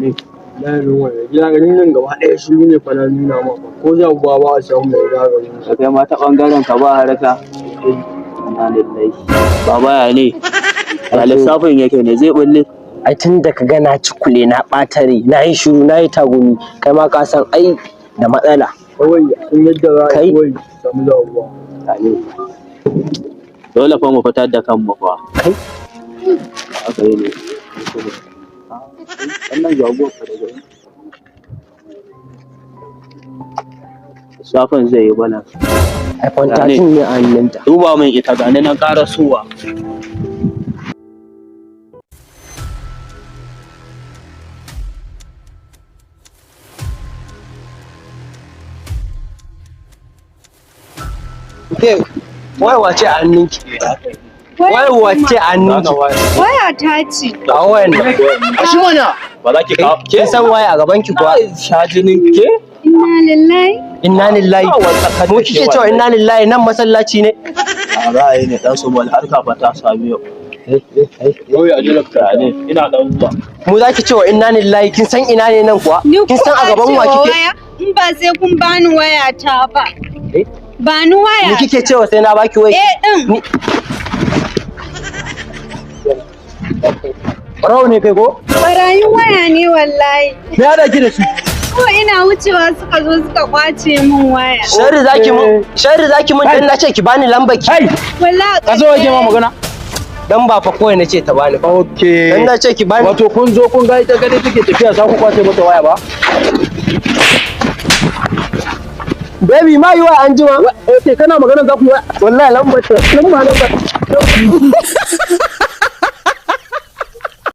ne na ruwa gida garin nan gaba ɗaya shi ne fa na nuna maka ko jagowa ba a samu mai gagarin da kai ma ta bangaren ka ba haraka ina lillahi baba ya ne ya lissafin yake ne zai bulle ai tun da ka ga na cikule na ɓatare na yi shiru na yi tagumi kai ma ka san ai da matsala kawai sun yadda za a yi kawai samu jagowa ne dole fa mu fitar da kanmu fa kai aka yi ne wannan jagowa fa daga lissafin zai yi bana iPhone 13 ne a hannunta duba min ita gani nan ƙara suwa wai wace a hannunki wai wace a hannunki Waya ta ce. a wayan nan a shi mana ba za ki kawo kin san waya a gaban ki kuwa sha jinin ke Inna lillahi. inna lillahi mu kike cewa inna lillahi nan masallaci ne a ra'ayi ne dan su bal harka fa ta sami yau yau ya jira ka ne ina dan zuwa mu zaki cewa inna lillahi kin san ina ne nan kuwa Ni kin san a gaban wa kike in ba sai kun bani waya ta ba. Ba ni waya. mu kike cewa sai na baki wai din. Rawa ne kai ko Barayin waya ne wallahi. me ya daki da su Ko ina wucewa suka zo suka kwace min waya. sharri zaki mun dan nace ki bani lambar ki Wallahi. ka zo waje ma magana dan ba fa kawai nace ta bani ba okay dan nace ki bani wato kun zo kun ga ita gade take tafiya za ku kwace mata waya ba baby ma yi wa anjima okay kana magana za ku yi wallahi lambar